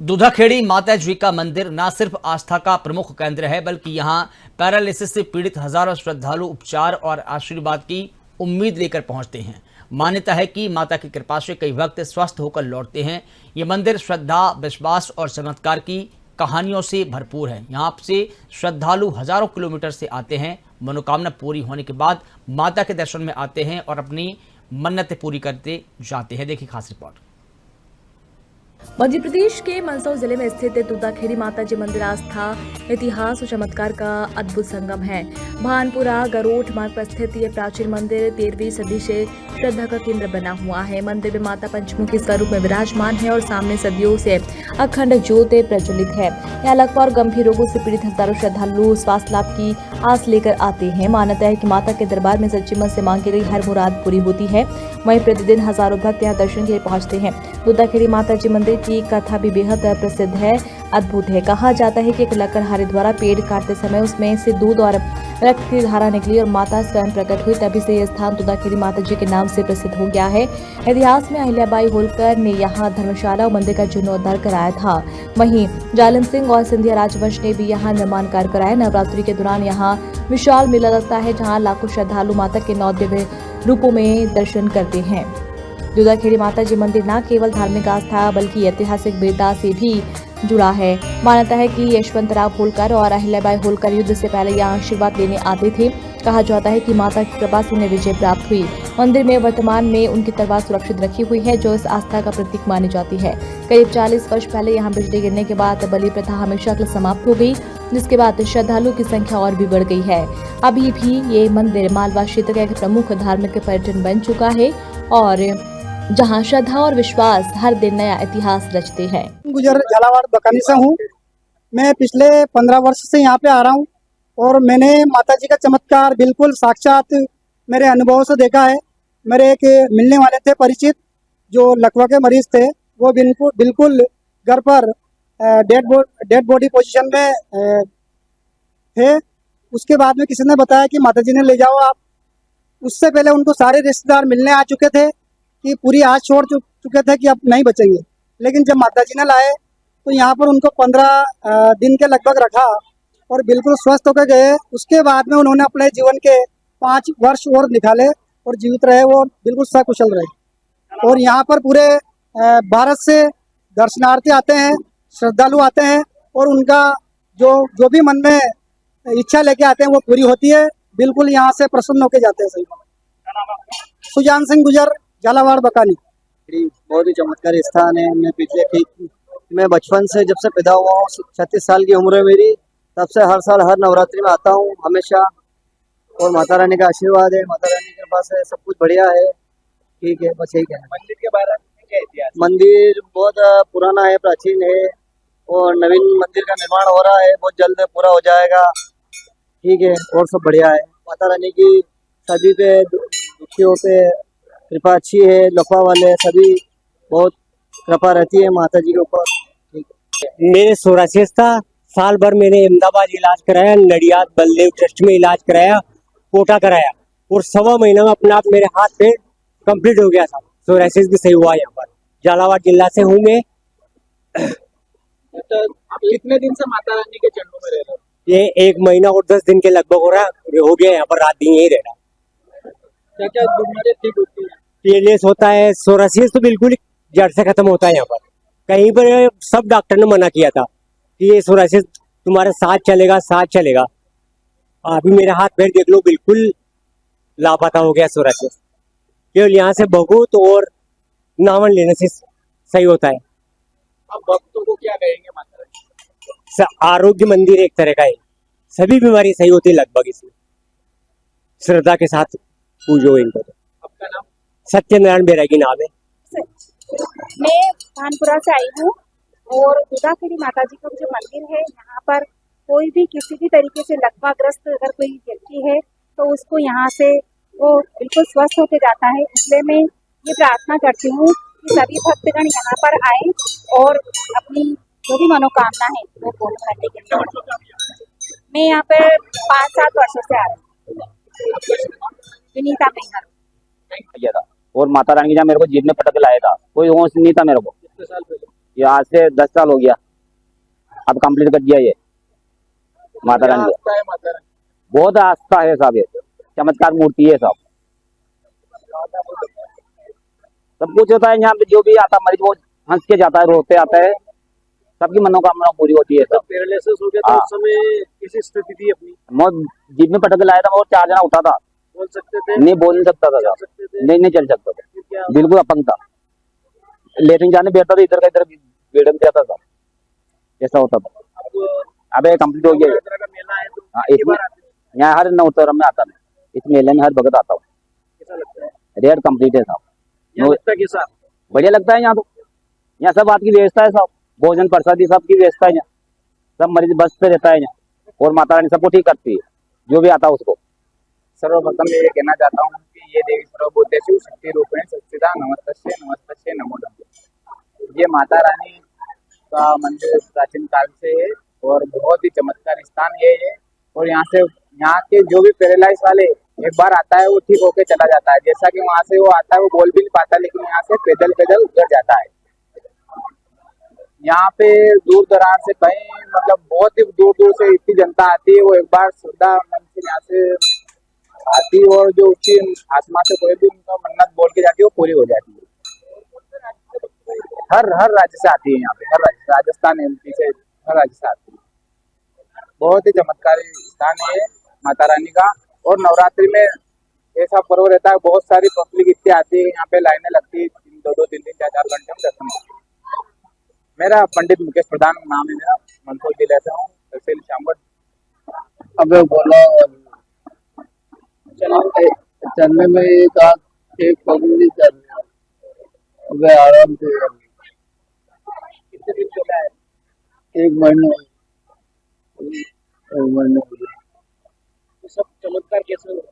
दूधाखेड़ी माता जी का मंदिर न सिर्फ आस्था का प्रमुख केंद्र है, बल्कि यहाँ पैरालिसिस से पीड़ित हजारों श्रद्धालु उपचार और आशीर्वाद की उम्मीद लेकर पहुंचते हैं। मान्यता है कि माता की कृपा से कई भक्त स्वस्थ होकर लौटते हैं। ये मंदिर श्रद्धा, विश्वास और चमत्कार की कहानियों से भरपूर है। यहाँ से श्रद्धालु हजारों किलोमीटर से आते हैं। मनोकामना पूरी होने के बाद माता के दर्शन में आते हैं और अपनी मन्नतें पूरी करते जाते हैं। देखिए खास रिपोर्ट। मध्य प्रदेश के मंदसौर जिले में स्थित दूधाखेड़ी माता जी मंदिर आस्था, इतिहास और चमत्कार का अद्भुत संगम है। भानपुरा गरोठ मार्ग पर स्थित ये प्राचीन मंदिर 13वीं सदी से श्रद्धा का केंद्र बना हुआ है। मंदिर में माता पंचमुखी स्वरूप में विराजमान है और सामने सदियों से अखंड ज्योत प्रज्वलित है। यहाँ लकवा और गंभीर रोगों से पीड़ित हजारों श्रद्धालु स्वास्थ्य लाभ की आस लेकर आते हैं। मान्यता है कि माता के दरबार में सच्ची मन से मांगी गई हर मुराद पूरी होती है। वहीं प्रतिदिन हजारों भक्त यहाँ दर्शन के लिए पहुंचते हैं। दूधाखेड़ी माता जी मंदिर की कथा भी बेहद प्रसिद्ध है, अद्भुत है। कहा जाता है कि एक लकड़हारे द्वारा पेड़ काटते समय उसमें से दूध और रक्त की धारा निकली और माता स्वयं प्रकट हुई। तभी से यह स्थान दूधाखेड़ी माता जी के नाम से प्रसिद्ध हो गया है। इतिहास में अहिल्याबाई होलकर ने यहाँ धर्मशाला और मंदिर का जीर्णोद्धार कराया था। वहीं जालिम सिंह और सिंधिया राजवंश ने भी यहाँ निर्माण कार्य कराया। नवरात्रि के दौरान यहाँ विशाल मेला लगता है, जहाँ लाखों श्रद्धालु माता के 9 दिव्य रूपों में दर्शन करते हैं। दूधाखेड़ी माता जी मंदिर न केवल धार्मिक आस्था बल्कि ऐतिहासिक वीरता से भी जुड़ा है। मान्यता है कि यशवंतराव होलकर और अहिल्याबाई होलकर युद्ध से पहले यहाँ आशीर्वाद लेने आते थे। कहा जाता है कि माता की कृपा से उन्हें विजय प्राप्त हुई। मंदिर में वर्तमान में उनकी तलवार सुरक्षित रखी हुई है, जो इस आस्था का प्रतीक मानी जाती है। करीब 40 वर्ष पहले यहाँ बिजली गिरने के बाद बलि प्रथा हमेशा के लिए समाप्त हो गई, जिसके बाद श्रद्धालुओं की संख्या और भी बढ़ गई है। अभी भी ये मंदिर मालवा क्षेत्र का एक प्रमुख धार्मिक पर्यटन बन चुका है और जहां श्रद्धा और विश्वास हर दिन नया इतिहास रचते हैं। गुजर झालावाड़ बकानी से हूँ। मैं पिछले 15 वर्ष से यहाँ पे आ रहा हूँ और मैंने माता जी का चमत्कार बिल्कुल साक्षात मेरे अनुभव से देखा है। मेरे एक मिलने वाले थे परिचित, जो लकवा के मरीज थे। वो बिल्कुल घर पर डेड बॉडी पोजीशन में थे। उसके बाद में किसी ने बताया कि माता जी ने ले जाओ आप। उससे पहले उनको सारे रिश्तेदार मिलने आ चुके थे कि पूरी आस छोड़ चुके थे कि अब नहीं बचेंगे। लेकिन जब माता जी ने लाए तो यहाँ पर उनको 15 दिन के लगभग रखा और बिल्कुल स्वस्थ होकर गए। उसके बाद में उन्होंने अपने जीवन के 5 वर्ष और निकाले और जीवित रहे, वो बिल्कुल सकुशल रहे। और यहाँ पर पूरे भारत से दर्शनार्थी आते हैं, श्रद्धालु आते हैं और उनका जो भी मन में इच्छा लेके आते हैं वो पूरी होती है। बिल्कुल यहाँ से प्रसन्न होके जाते हैं। सही सुजान सिंह गुजर, झालावाड़ बकानी। बहुत ही चमत्कारी स्थान है। मैं बचपन से जब से पैदा हुआ हूँ, 36 साल की उम्र है मेरी, तब से हर साल हर नवरात्रि में आता हूँ हमेशा। और माता रानी का आशीर्वाद है, माता रानी के पास है, सब कुछ बढ़िया है। ठीक है, बस यही कहना। मंदिर के बारे में क्या इतिहास? मंदिर बहुत पुराना है, प्राचीन है और नवीन मंदिर का निर्माण हो रहा है, बहुत जल्द पूरा हो जाएगा। ठीक है, और सब बढ़िया है। माता रानी की सभी पे दुखियों पे कृपा अच्छी है। लखवा वाले सभी बहुत कृपा रहती है माता जी के ऊपर। मेरे सोरासिस था, साल भर मैंने अहमदाबाद इलाज कराया, नडियाद बलदेव ट्रस्ट में इलाज कराया, कोटा कराया और 1.25 महीना में अपने आप मेरे हाथ पे कंप्लीट हो गया था। सोरासिस भी सही हुआ। यहाँ पर झालावाड़ जिला से हूँ मैं। तो आप कितने दिन से माता रानी के चरणों में रह रहे हो? ये 1 महीना और 10 दिन के लगभग हो गया। यहाँ पर रात दिन यही रह रहा। क्या क्या बीमारी ठीक होती है? पीएलएस होता है, सोरासिस तो बिल्कुल जड़ से खत्म होता है। यहाँ पर कहीं पर सब डॉक्टर ने मना किया था कि ये सोरासिस तुम्हारे साथ चलेगा। अभी मेरे हाथ पैर देख लो, बिल्कुल लापता हो गया सोरासिस। केवल यहाँ से बहुत और नावन लेने से सही होता है। अब भक्तों को क्या कहेंगे माता रानी? आरोग्य मंदिर एक तरह का है, सभी बीमारी सही होती है लगभग इसमें। श्रद्धा के साथ पूजो इनको। आपका नाम? सत्यनारायण बैरागी नाम है। मैं भानपुरा से आई हूँ और दूधाखेड़ी माता जी का जो मंदिर है, यहाँ पर कोई भी किसी भी तरीके से लकवाग्रस्त अगर कोई व्यक्ति है तो उसको यहाँ से वो बिल्कुल स्वस्थ होकर जाता है। इसलिए मैं ये प्रार्थना करती हूँ कि सभी भक्तगण यहाँ पर आए और अपनी जो भी मनोकामना है वो पूर्ण करने के लिए। मैं यहाँ पर 5-7 वर्षों से आ रही हूँ। विनीता मेहर किया था और माता रानी का मेरे को जीत में पटक लाया था, कोई होश नहीं था मेरे को। कितने साल पहले? ये आज से 10 साल हो गया, अब कंप्लीट कर दिया ये माता क्या रानी का। आस्था है माता रानी? बहुत आस्था है साहब, ये चमत्कार मूर्ति है साहब। सब कुछ होता है यहाँ पे, जो भी आता मरीज वो हंस के जाता है, रोते आता है, सबकी मनोकामना पूरी होती है जब सब। पैरालिसिस हो गया तो हाँ। उस समय किसी स्थिति थी अपनी? मौत जीप में पटक के लाया था और 4 जना उठा था, बोल सकते थे? नहीं बोल नहीं सकता था चल साहब, सकते थे? नहीं चल सकता था, फिर क्या? बिल्कुल अपंग था, लेटरिन जाने बैठता था, इधर का इधर बेड में जाता था, ऐसा होता था। अब अब ये कंप्लीट हो गया। नवरात्रि का मेला है तो हाँ, कितनी इसमें बार आते हैं? यहाँ हर नवरात्र में आता मैं, इस मेले में हर भगत आता हूँ। कैसा लगता है? रेट कंप्लीट है साहब, यहाँ लगता है कैसा? बढ़िया लगता है यहाँ तो। यहाँ सब बात की व्यवस्था है साहब, भोजन प्रसादी सबकी व्यवस्था है यहाँ, सब मरीज बस पे रहता है यहाँ, और माता रानी सबको ठीक करती है, जो भी आता है उसको। सर्वप्रथम मैं ये कहना चाहता हूँ कि ये देवी सर्वभूतेषु शक्ति रूपेण संस्थिता नमस्तस्यै नमस्तस्यै नमो नमः। ये माता रानी का मंदिर प्राचीन काल से है और बहुत ही चमत्कार स्थान है ये। और यहाँ के जो भी पैरालाइज वाले एक बार आता है वो ठीक होके चला जाता है। जैसा कि वहाँ से वो आता है वो बोल भी नहीं पाता, लेकिन यहाँ से पैदल पैदल उतर जाता है। यहाँ पे दूर दराज से कहीं मतलब बहुत ही दूर दूर से इतनी जनता आती है, वो एक बार श्रद्धा मन से यहाँ से आती है और जो उसकी आसमां से कोई भी उनका मन्नत बोल के जाती है वो पूरी हो जाती है। हर राज्य से आती है यहाँ पे, हर राज्य, राजस्थान एमपी से हर राज्य से आती है। बहुत ही चमत्कारी स्थान है माता रानी का। और नवरात्रि में ऐसा पर्व रहता है, बहुत सारी पब्लिक इतनी आती है, यहाँ पे लाइनें लगती है 2-2, 3-3, 4-4 घंटे में दर्शन होते हैं। मेरा पंडित मुकेश प्रधान नाम है मेरा, मंदसौर जिले से हूँ, तहसील शामगढ़। अब बोलो चलने में एक पगड़ी चल रहा है, अब आराम से कितने दिन चला है? 1 महीने हो गया। तो सब चमत्कार कैसे हुआ?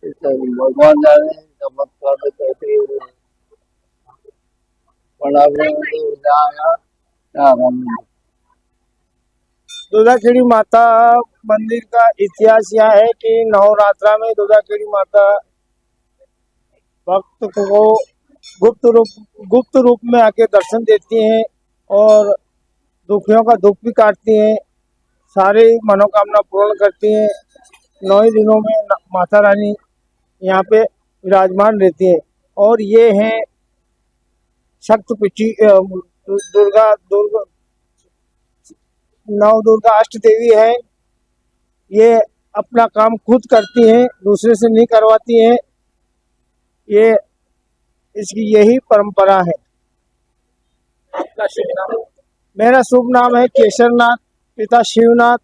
भगवान जाने चमत्कार में कहते बड़ा दुर्गाखेड़ी माता मंदिर का इतिहास यह है कि नवरात्रा में दुर्गाखेड़ी माता भक्त को गुप्त रूप में आके दर्शन देती हैं और दुखियों का दुख भी काटती हैं, सारी मनोकामना पूर्ण करती हैं। 9 ही दिनों में माता रानी यहाँ पे विराजमान रहती है। और ये हैं शक्तिपीठी दुर्गा नव दुर्गा अष्ट देवी है। ये अपना काम खुद करती हैं, दूसरे से नहीं करवाती हैं। ये इसकी यही परंपरा है। आपका शुभ नाम? मेरा शुभ नाम है केशरनाथ, पिता शिवनाथ।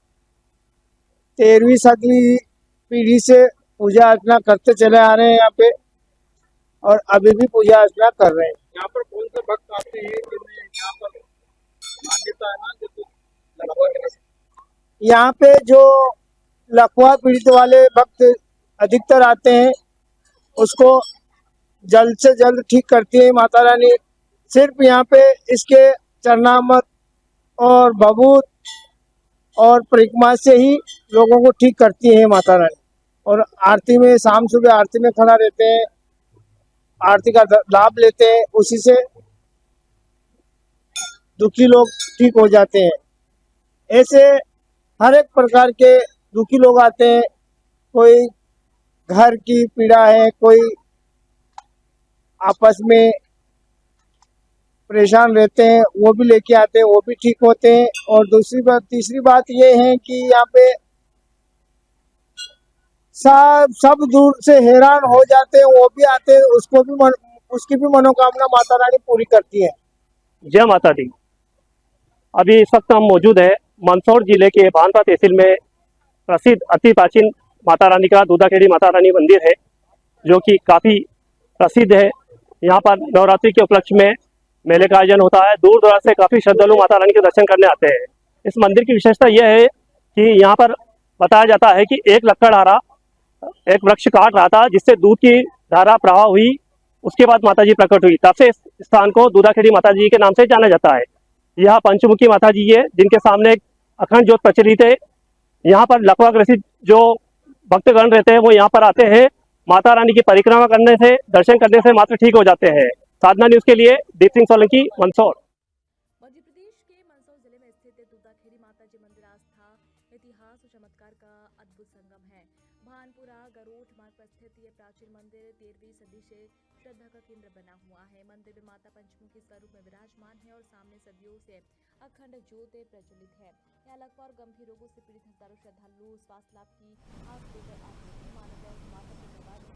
13वीं सदी पीढ़ी से पूजा अर्चना करते चले आ रहे हैं यहाँ पे, और अभी भी पूजा अर्चना कर रहे हैं। यहाँ पर कौन से भक्त आते हैं जिन्हें यहाँ पर मान्यता है ना, जैसे लकवा गणेश? यहाँ पे जो लकवा पीड़ित वाले भक्त अधिकतर आते हैं, उसको जल्द से जल्द ठीक करती है माता रानी। सिर्फ यहाँ पे इसके चरणामृत और भभूत और परिक्रमा से ही लोगों को ठीक करती है माता रानी। और आरती में शाम सुबह आरती में खड़ा रहते हैं, आरती का लाभ लेते हैं, उसी से दुखी लोग ठीक हो जाते हैं। ऐसे हर एक प्रकार के दुखी लोग आते हैं, कोई घर की पीड़ा है, कोई आपस में परेशान रहते हैं, वो भी लेके आते हैं, वो भी ठीक होते हैं। और तीसरी बात ये है कि यहाँ पे सब दूर से हैरान हो जाते हैं, वो भी आते हैं, उसकी भी मनोकामना माता रानी पूरी करती है। जय माता दी। अभी इस वक्त हम मौजूद है मंदसौर जिले के भानपा तहसील में प्रसिद्ध अति प्राचीन माता रानी का दूधाखेड़ी माता रानी मंदिर है, जो कि काफ़ी प्रसिद्ध है। यहाँ पर नवरात्रि के उपलक्ष्य में मेले का आयोजन होता है। दूर दराज से काफ़ी श्रद्धालु माता रानी के दर्शन करने आते हैं। इस मंदिर की विशेषता यह है कि यहाँ पर बताया जाता है कि एक लकड़हारा एक वृक्ष काट रहा था, जिससे दूध की धारा प्रवाह हुई। उसके बाद माताजी प्रकट हुई, तब से इस स्थान को दूधाखेड़ी माताजी के नाम से जाना जाता है। यह पंचमुखी माताजी है, जिनके सामने एक अखंड ज्योत प्रचलित है। यहाँ पर लकवा ग्रसित जो भक्तगण रहते हैं वो यहाँ पर आते हैं, माता रानी की परिक्रमा करने से, दर्शन करने से मात्र ठीक हो जाते हैं। साधना न्यूज़ के लिए दीप सिंह सोलंकी, मंदसौर। के मंदसौर जिले में स्थित दूधाखेड़ी माता जी मंदिर आस्था, इतिहास और चमत्कार का अद्भुत संगम है। भानपुरा गरोठ मार्ग पर स्थित ये प्राचीन मंदिर 13वीं सदी से श्रद्धा का केंद्र बना हुआ है। मंदिर में माता पंचमुखी स्वरूप में विराजमान है और सामने सदियों से अखंड ज्योत प्रज्वलित है। यहाँ लगभग और गंभीर रोगों से पीड़ित हजारों श्रद्धालु स्वास्थ्य लाभ की आस लेकर आते हैं। मानव माता के दरबार में